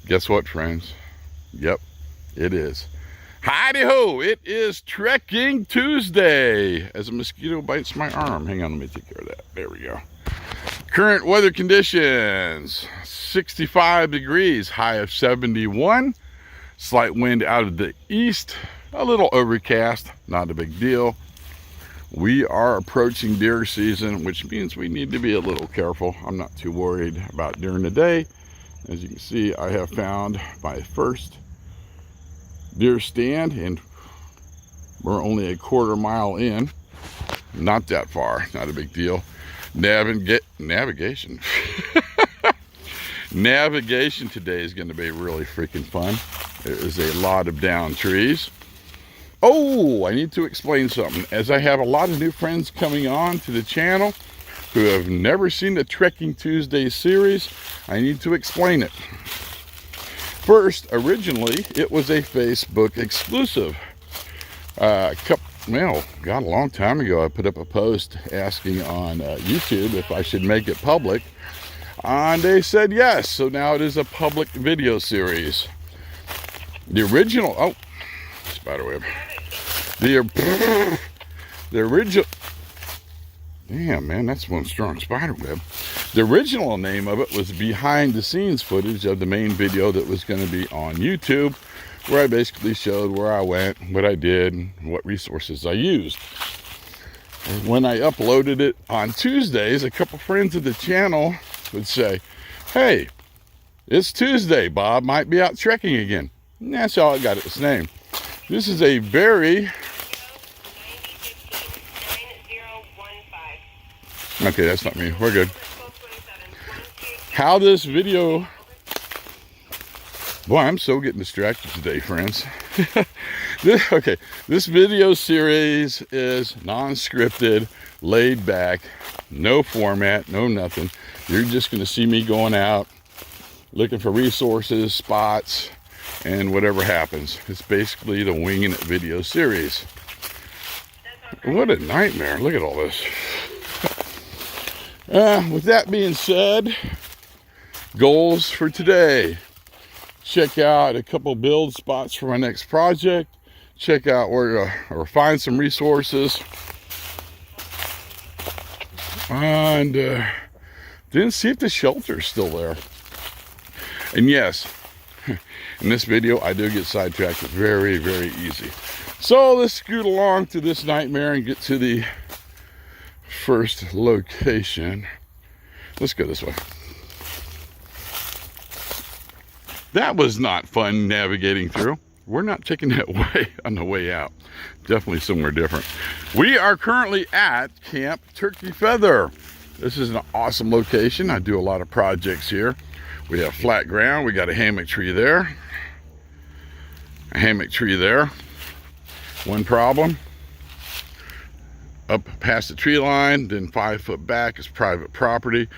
Guess what, friends? Yep, it is. Howdy-ho! It is Trekking Tuesday. As a mosquito bites my arm. Hang on, let me take care of that. There we go. Current weather conditions. 65 degrees, high of 71. Slight wind out of the east. A little overcast, not a big deal. We are approaching deer season, which means we need to be a little careful. I'm not too worried about during the day. As you can see, I have found my first deer stand, and we're only a quarter mile in. Not that far, not a big deal. Navigation. Navigation today is going to be really freaking fun. There is a lot of down trees. Oh, I need to explain something. As I have a lot of new friends coming on to the channel who have never seen the Trekking Tuesday series, I need to explain it. First, originally, it was a Facebook exclusive. A long time ago, I put up a post asking on YouTube if I should make it public. And they said yes, so now it is a public video series. The original, spiderweb. The original, damn man, that's one strong spiderweb. The original name of it was behind the scenes footage of the main video that was going to be on YouTube, where I basically showed where I went, what I did, and what resources I used. And when I uploaded it on Tuesdays, a couple friends of the channel would say, "Hey, it's Tuesday, Bob might be out trekking again." And that's how I got its name. This is a very... Okay, that's not me. We're good. How this video... Boy, I'm so getting distracted today, friends. This video series is non-scripted, laid back, no format, no nothing. You're just going to see me going out, looking for resources, spots, and whatever happens. It's basically the winging it video series. What a nightmare. Look at all this. With that being said, goals for today. Check out a couple build spots for my next project. Check out or find some resources. And then see if the shelter's still there. And yes, in this video, I do get sidetracked very, very easy. So let's scoot along to this nightmare and get to the first location. Let's go this way. That was not fun navigating through. We're not taking that way on the way out. Definitely somewhere different. We are currently at Camp Turkey Feather. This is an awesome location. I do a lot of projects here. We have flat ground. We got a hammock tree there. A hammock tree there. One problem. Up past the tree line, then 5 foot back is private property.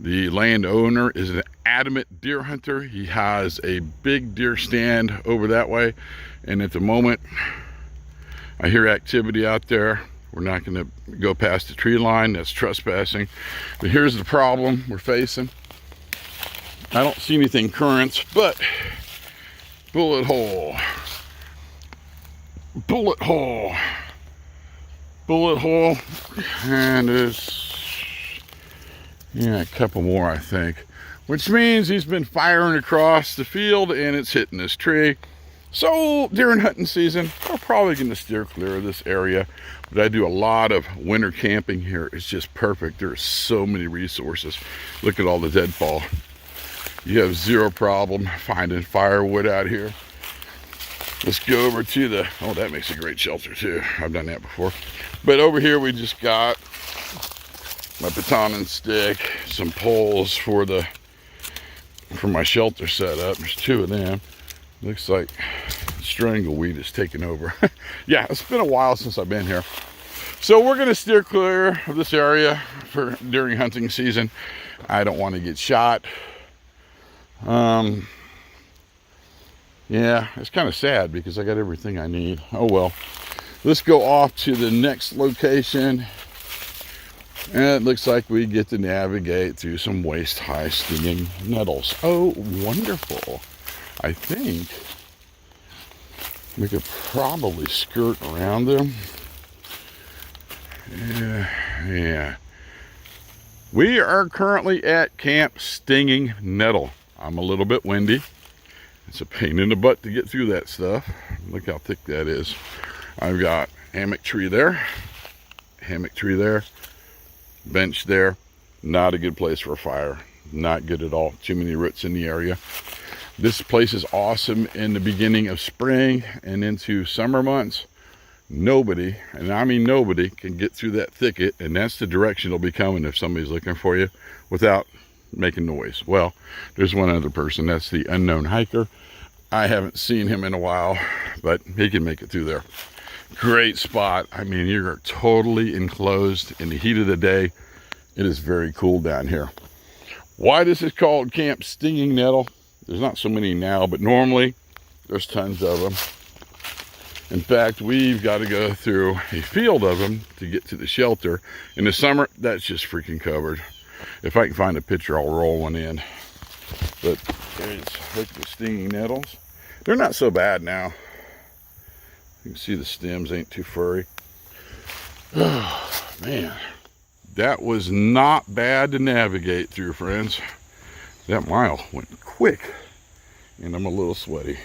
The landowner is an adamant deer hunter. He has a big deer stand over that way. And at the moment, I hear activity out there. We're not going to go past the tree line. That's trespassing. But here's the problem we're facing. I don't see anything currents, but bullet hole. Bullet hole. Bullet hole. And it's, yeah, a couple more, I think. Which means he's been firing across the field and it's hitting this tree. So during hunting season, I'm probably going to steer clear of this area. But I do a lot of winter camping here. It's just perfect. There are so many resources. Look at all the deadfall. You have zero problem finding firewood out here. Let's go over to the, oh, that makes a great shelter too. I've done that before. But over here we just got my baton and stick, some poles for my shelter setup. There's 2 of them. Looks like strangleweed is taking over. Yeah, it's been a while since I've been here. So we're going to steer clear of this area during hunting season. I don't want to get shot. Yeah, it's kind of sad because I got everything I need. Oh well. Let's go off to the next location. And it looks like we get to navigate through some waist-high stinging nettles. Oh, wonderful. I think we could probably skirt around them. Yeah. We are currently at Camp Stinging Nettle. I'm a little bit windy. It's a pain in the butt to get through that stuff. Look how thick that is. I've got hammock tree there, bench there. Not a good place for a fire. Not good at all. Too many roots in the area. This place is awesome in the beginning of spring and into summer months. Nobody, and I mean nobody, can get through that thicket, and that's the direction it'll be coming if somebody's looking for you without making noise. Well, there's one other person. That's the unknown hiker. I haven't seen him in a while, but he can make it through there. Great spot. I mean, you're totally enclosed in the heat of the day. It is very cool down here. Why this is called Camp Stinging Nettle? There's not so many now, but normally there's tons of them. In fact, we've got to go through a field of them to get to the shelter. In the summer, that's just freaking covered. If I can find a picture, I'll roll one in. But there's the stinging nettles. They're not so bad now. You can see the stems ain't too furry. Oh, man. That was not bad to navigate through, friends. That mile went quick, and I'm a little sweaty.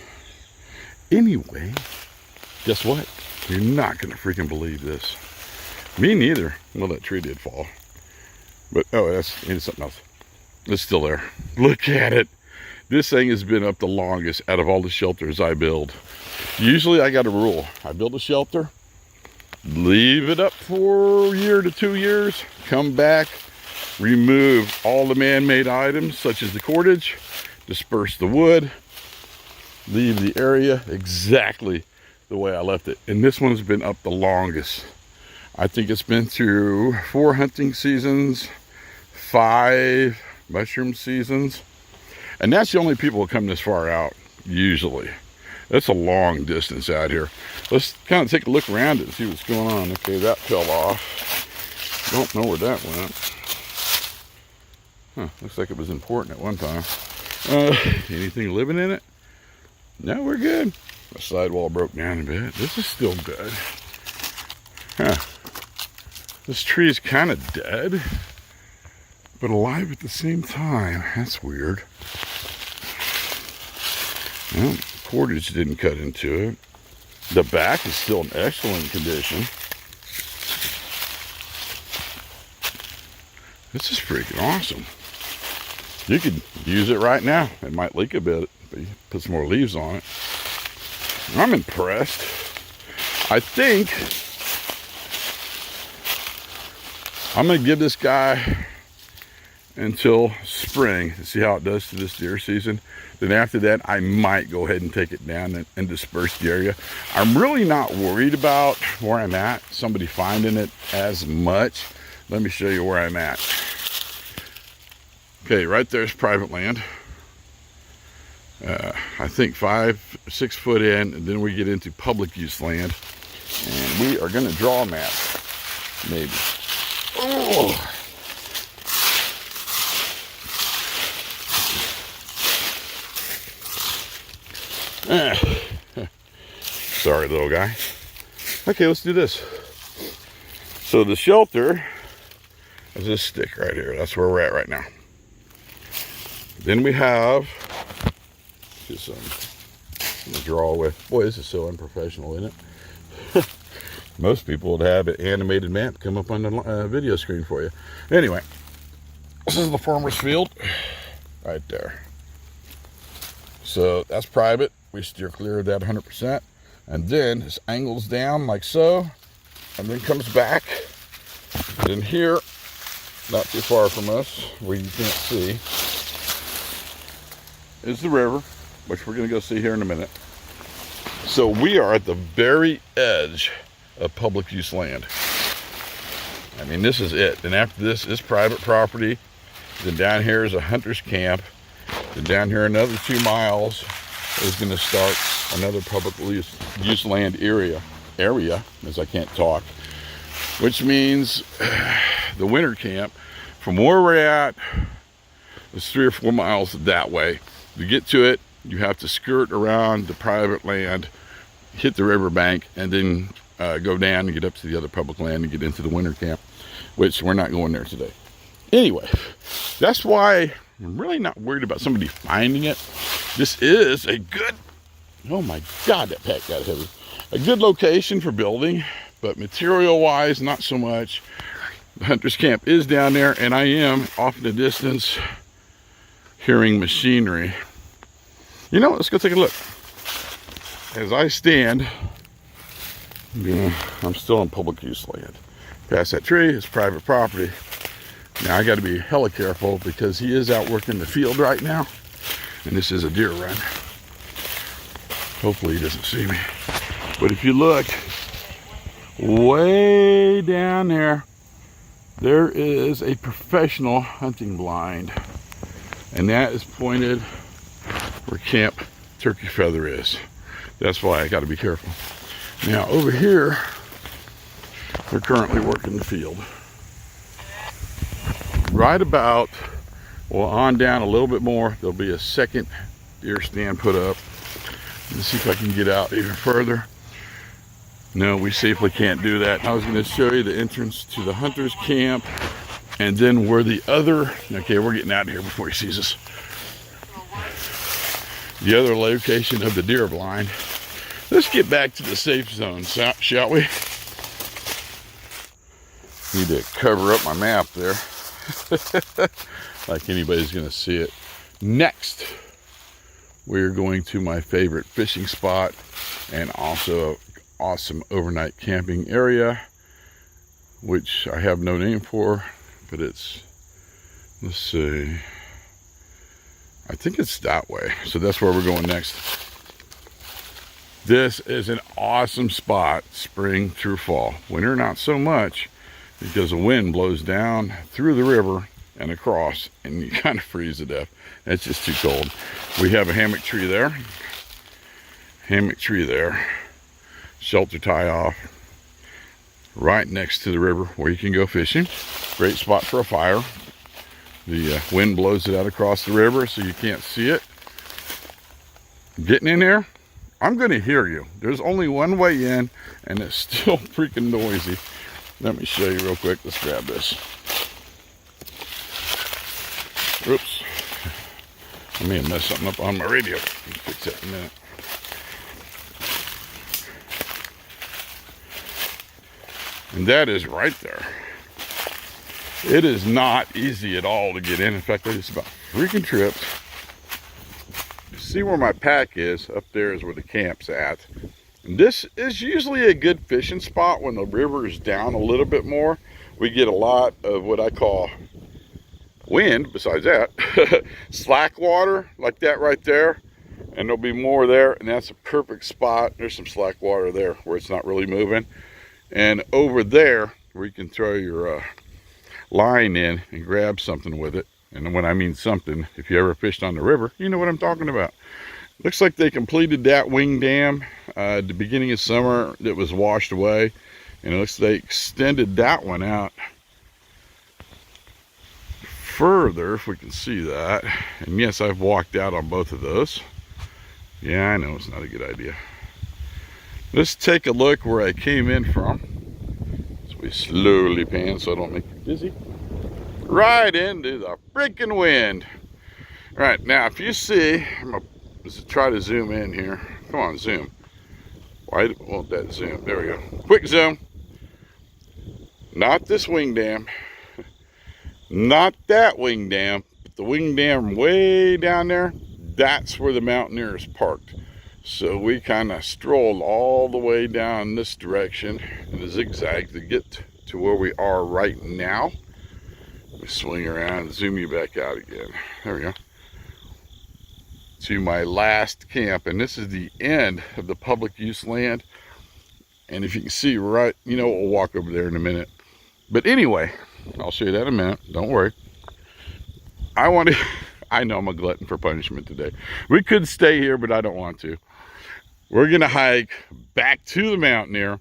Anyway, guess what? You're not going to freaking believe this. Me neither. Well, that tree did fall. But, oh, it's something else. It's still there. Look at it. This thing has been up the longest out of all the shelters I build. Usually I got a rule. I build a shelter, leave it up for a year to 2 years, come back, remove all the man-made items such as the cordage, disperse the wood, leave the area exactly the way I left it. And this one's been up the longest. I think it's been through 4 hunting seasons, 5 mushroom seasons. And that's the only people who come this far out, usually. That's a long distance out here. Let's kind of take a look around it and see what's going on. Okay, that fell off. Don't know where that went. Huh, looks like it was important at one time. Anything living in it? No, we're good. The sidewall broke down a bit. This is still good. Huh. This tree is kind of dead, but alive at the same time. That's weird. Well, cordage didn't cut into it. The back is still in excellent condition. This is freaking awesome. You could use it right now. It might leak a bit, but you put some more leaves on it. I'm impressed. I think I'm going to give this guy until spring to see how it does to this deer season. Then after that, I might go ahead and take it down and disperse the area. I'm really not worried about where I'm at, somebody finding it as much. Let me show you where I'm at. Okay, right there's private land. I think 5-6 foot in, and then we get into public use land. And we are going to draw a map, maybe. Oh! Sorry, little guy. Okay, let's do this. So the shelter is this stick right here. That's where we're at right now. Then we have just some to draw with. Boy, this is so unprofessional, isn't it? Most people would have an animated map come up on the video screen for you. Anyway, this is the farmer's field right there. So that's private. We steer clear of that 100%. And then this angles down like so, and then comes back. And here, not too far from us, where you can't see, is the river, which we're going to go see here in a minute. So we are at the very edge of public use land. I mean, this is it. And after this is private property. Then down here is a hunter's camp. Then down here another 2 miles is going to start another public use land area, as I can't talk. Which means the winter camp from where we're at is 3 or 4 miles that way. To get to it, you have to skirt around the private land, hit the riverbank, and then go down and get up to the other public land and get into the winter camp, which we're not going there today. Anyway, that's why I'm really not worried about somebody finding it. This is a good, oh my God, that pack got heavy. A good location for building, but material-wise, not so much. The hunter's camp is down there, and I am off in the distance hearing machinery. You know what? Let's go take a look. As I stand, I'm still on public use land. Past that tree is private property. Now I got to be hella careful because he is out working the field right now, and this is a deer run. Hopefully he doesn't see me. But if you look way down there, there is a professional hunting blind, and that is pointed where Camp Turkey Feather is. That's why I got to be careful. Now over here, they're currently working the field. Right about, well, on down a little bit more, there'll be a second deer stand put up. Let's see if I can get out even further. No, we safely can't do that. I was going to show you the entrance to the hunter's camp, and then where the other, okay, we're getting out of here before he sees us. The other location of the deer blind. Let's get back to the safe zone, shall we? Need to cover up my map there. Like anybody's going to see it. Next, we're going to my favorite fishing spot and also awesome overnight camping area, which I have no name for, but it's, let's see, I think it's that way. So that's where we're going next. This is an awesome spot, spring through fall. Winter, not so much, because the wind blows down through the river and across, and you kind of freeze to death. It's just too cold. We have a hammock tree there. Shelter tie off right next to the river where you can go fishing. Great spot for a fire. The wind blows it out across the river so you can't see it. Getting in there, I'm going to hear you. There's only one way in, and it's still freaking noisy. Let me show you real quick. Let's grab this. Oops. I may have messed something up on my radio. I'll fix that in a minute. And that is right there. It is not easy at all to get in. In fact, I just about freaking tripped. See where my pack is? Up there is where the camp's at. And this is usually a good fishing spot when the river is down a little bit more. We get a lot of what I call wind, besides that. Slack water, like that right there. And there'll be more there, and that's a perfect spot. There's some slack water there where it's not really moving. And over there, where you can throw your line in and grab something with it. And when I mean something, if you ever fished on the river, you know what I'm talking about. Looks like they completed that wing dam at the beginning of summer that was washed away. And it looks like they extended that one out further, if we can see that. And yes, I've walked out on both of those. Yeah, I know it's not a good idea. Let's take a look where I came in from. So we slowly pan so I don't make you dizzy. Right into the freaking wind. All right, now if you see, I'm gonna try to zoom in here. Come on, zoom. Why won't that zoom? There we go. Quick zoom. Not this wing dam. Not that wing dam, but the wing dam way down there. That's where the mountaineers parked. So we kind of strolled all the way down this direction in a zigzag to get to where we are right now. Let me swing around and zoom you back out again. There we go. To my last camp, and this is the end of the public use land. And if you can see right, you know, we'll walk over there in a minute. But anyway, I'll show you that in a minute. Don't worry. I know I'm a glutton for punishment today. We could stay here, but I don't want to. We're going to hike back to the Mountaineer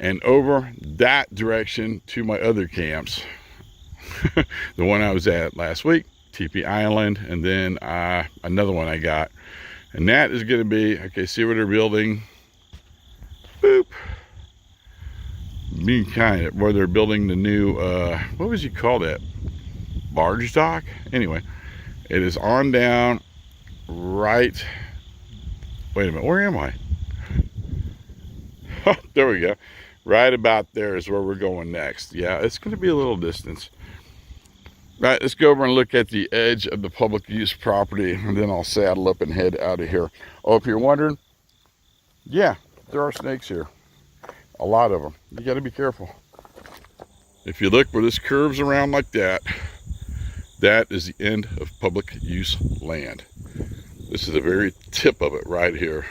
and over that direction to my other camps. The one I was at last week, Teepee Island, and then another one I got And that is going to be, okay, see what they're building? Boop. Being kind of where they're building the new, what would you call that? Barge dock? Anyway, it is on down right, wait a minute, where am I? Oh, there we go. Right about there is where we're going next. Yeah, it's going to be a little distance. Right, let's go over and look at the edge of the public use property, and then I'll saddle up and head out of here. Oh, if you're wondering, yeah, there are snakes here. A lot of them. You got to be careful. If you look where this curves around like that, that is the end of public use land. This is the very tip of it right here.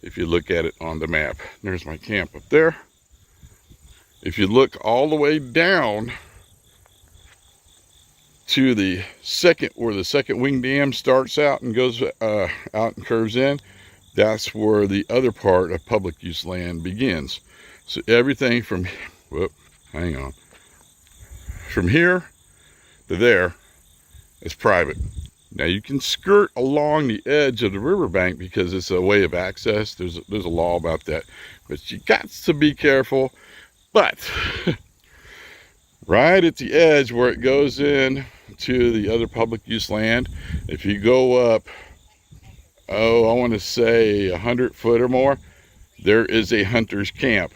If you look at it on the map, there's my camp up there. If you look all the way down to the second, where the second wing dam starts out and goes out and curves in, that's where the other part of public use land begins. So everything from, whoop, hang on, from here to there is private. Now you can skirt along the edge of the riverbank because it's a way of access. There's a law about that, but you got to be careful. But right at the edge where it goes in to the other public use land, if you go up, oh, I want to say 100 foot or more, there is a hunter's camp.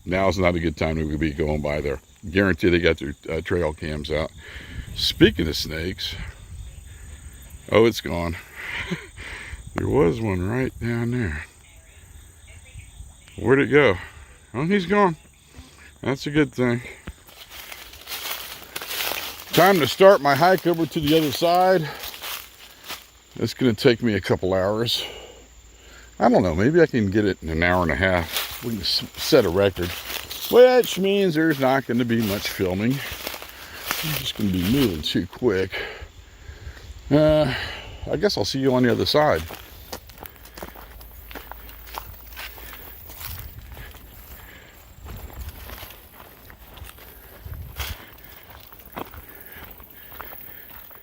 Now's not a good time to be going by there. Guarantee they got their trail cams out. Speaking of snakes, oh, it's gone. There was one right down there. Where'd it go? Oh, he's gone. That's a good thing. Time to start my hike over to the other side. It's going to take me a couple hours. I don't know, maybe I can get it in an hour and a half. We can set a record, which means there's not going to be much filming. I'm just going to be moving too quick. I guess I'll see you on the other side.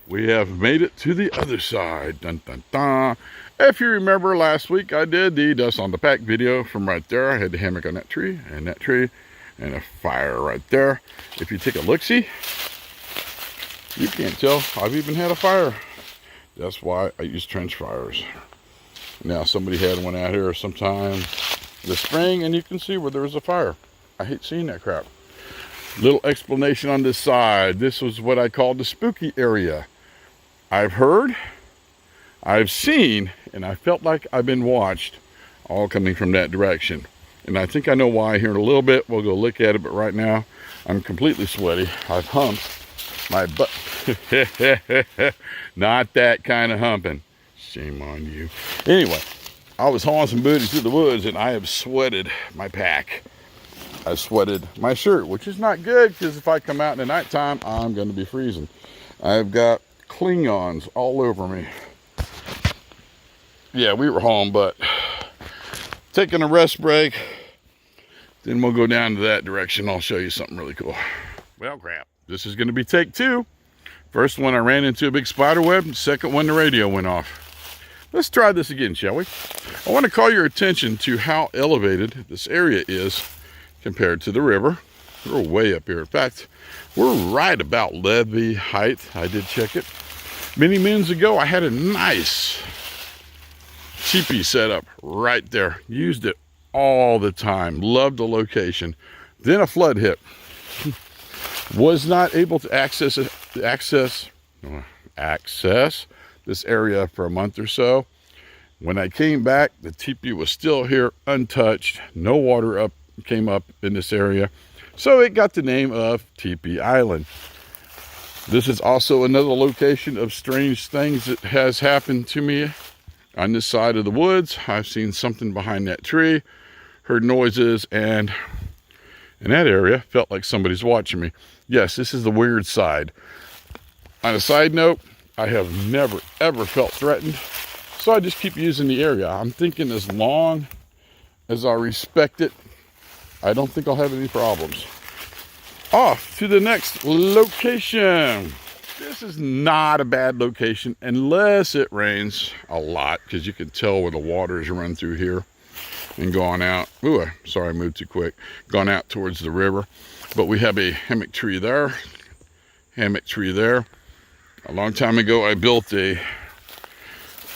We have made it to the other side. Dun, dun, dun. If you remember last week, I did the dust on the pack video from right there. I had the hammock on that tree, and a fire right there. If you take a look-see, you can't tell I've even had a fire. That's why I use trench fires. Now, somebody had one out here sometime this spring, and you can see where there was a fire. I hate seeing that crap. Little explanation on this side. This was what I call the spooky area. I've heard, I've seen, and I felt like I've been watched, all coming from that direction. And I think I know why here in a little bit. We'll go look at it, but right now I'm completely sweaty. I've humped my butt. Not that kind of humping. Shame on you. Anyway, I was hauling some booty through the woods, and I have sweated my pack. I sweated my shirt, which is not good, because if I come out in the nighttime, I'm going to be freezing. I've got Klingons all over me. Yeah, we were home, but taking a rest break. Then we'll go down to that direction. I'll show you something really cool. Well, crap. This is going to be take two. First one, I ran into a big spider web. Second one, the radio went off. Let's try this again, shall we? I want to call your attention to how elevated this area is compared to the river. We're way up here. In fact, we're right about levee height. I did check it. Many moons ago, I had a nice teepee set up right there. Used it all the time. Loved the location. Then a flood hit. Was not able to access this area for a month or so. When I came back, the teepee was still here, untouched. No water came up in this area. So it got the name of Teepee Island. This is also another location of strange things that has happened to me on this side of the woods. I've seen something behind that tree, heard noises, and in that area, felt like somebody's watching me. Yes, this is the weird side. On a side note, I have never, ever felt threatened, so I just keep using the area. I'm thinking as long as I respect it, I don't think I'll have any problems. Off to the next location. This is not a bad location unless it rains a lot, because you can tell where the waters run through here and gone out. Ooh, sorry, I moved too quick. Gone out towards the river. But we have a hammock tree there, hammock tree there. A long time ago, I built a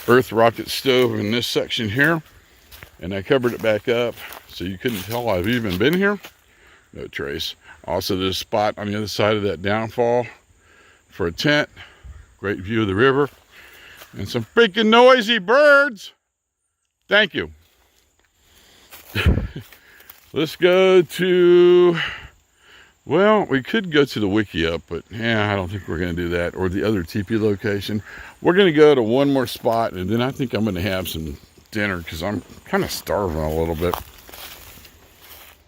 earth rocket stove in this section here, and I covered it back up so you couldn't tell I've even been here. No trace. Also, there's a spot on the other side of that downfall for a tent. Great view of the river. And some freaking noisy birds. Thank you. Let's go to, well, we could go to the Wiki Up, but yeah, I don't think we're going to do that. Or the other teepee location. We're going to go to one more spot, and then I think I'm going to have some dinner because I'm kind of starving a little bit.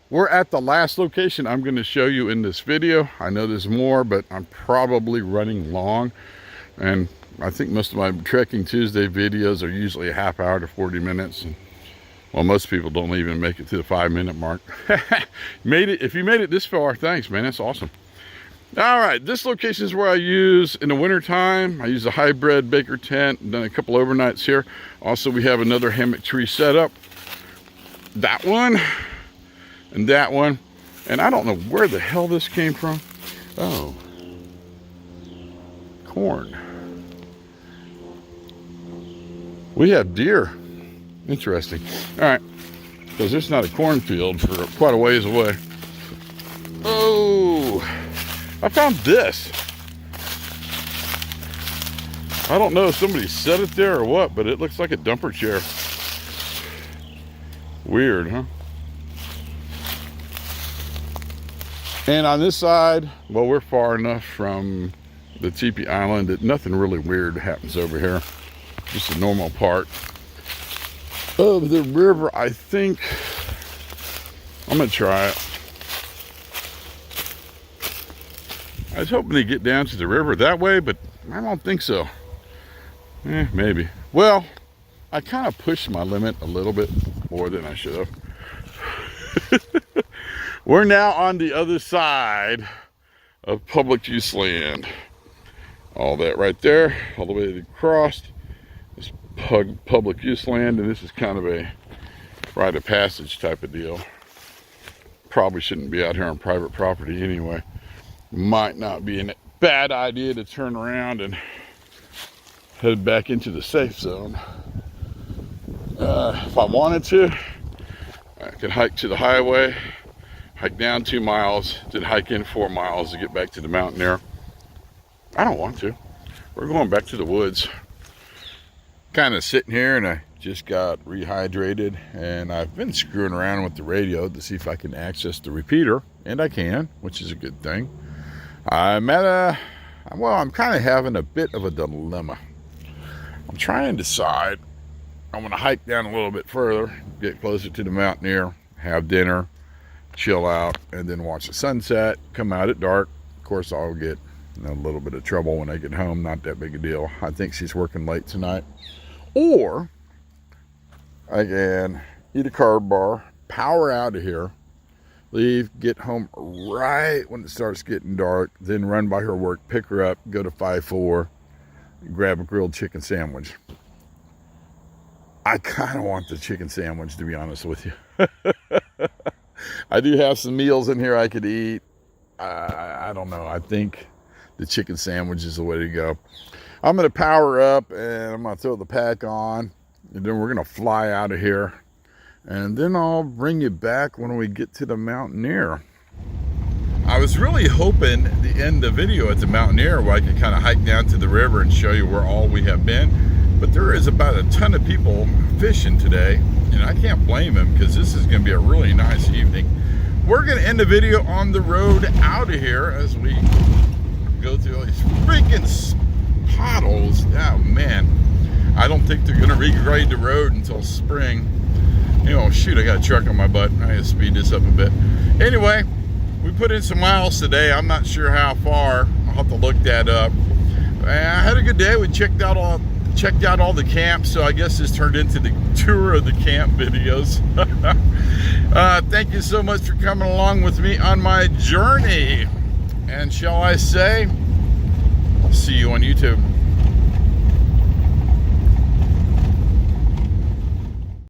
We're at the last location I'm going to show you in this video. I know there's more, but I'm probably running long. And I think most of my Trekking Tuesday videos are usually a half hour to 40 minutes. And, well, most people don't even make it to the 5-minute mark. Made it. If you made it this far, thanks, man. That's awesome. All right, this location is where I use in the wintertime. I use a hybrid Baker tent, done a couple overnights here. Also, we have another hammock tree set up. That one. And that one, and I don't know where the hell this came from. Oh, corn. We have deer. Interesting. All right, because there's not a cornfield for quite a ways away. Oh, I found this. I don't know if somebody set it there or what, but it looks like a dumper chair. Weird, huh? And on this side, well, we're far enough from the teepee island that nothing really weird happens over here. Just a normal part of the river. I think I'm gonna try it. I was hoping to get down to the river that way, but I don't think so. Maybe. Well, I kind of pushed my limit a little bit more than I should have. We're now on the other side of public use land. All that right there, all the way across is public use land, and this is kind of a rite of passage type of deal. Probably shouldn't be out here on private property anyway. Might not be a bad idea to turn around and head back into the safe zone. If I wanted to, I could hike to the highway, hike down 2 miles, then hike in 4 miles to get back to the mountain there. I don't want to. We're going back to the woods. Kind of sitting here, and I just got rehydrated, and I've been screwing around with the radio to see if I can access the repeater, and I can, which is a good thing. I'm kind of having a bit of a dilemma. I'm trying to decide. I'm going to hike down a little bit further, get closer to the mountaineer, have dinner, chill out, and then watch the sunset, come out at dark. Of course, I'll get a little bit of trouble when I get home. Not that big a deal. I think she's working late tonight. Or I can eat a carb bar, power out of here, leave, get home right when it starts getting dark, then run by her work, pick her up, go to 5-4, grab a grilled chicken sandwich. I kind of want the chicken sandwich, to be honest with you. I do have some meals in here I could eat. I don't know. I think the chicken sandwich is the way to go. I'm going to power up, and I'm going to throw the pack on, and then we're going to fly out of here. And then I'll bring you back when we get to the Mountaineer. I was really hoping to end the video at the Mountaineer where I could kind of hike down to the river and show you where all we have been. But there is about a ton of people fishing today, and I can't blame them because this is going to be a really nice evening. We're going to end the video on the road out of here as we go through all these freaking potholes. Oh man, I don't think they're going to regrade the road until spring. Oh shoot, I got a truck on my butt. I gotta speed this up a bit. Anyway, we put in some miles today. I'm not sure how far. I'll have to look that up. I had a good day. We checked out all the camps, so I guess this turned into the tour of the camp videos. Thank you so much for coming along with me on my journey. And shall I say, See you on YouTube.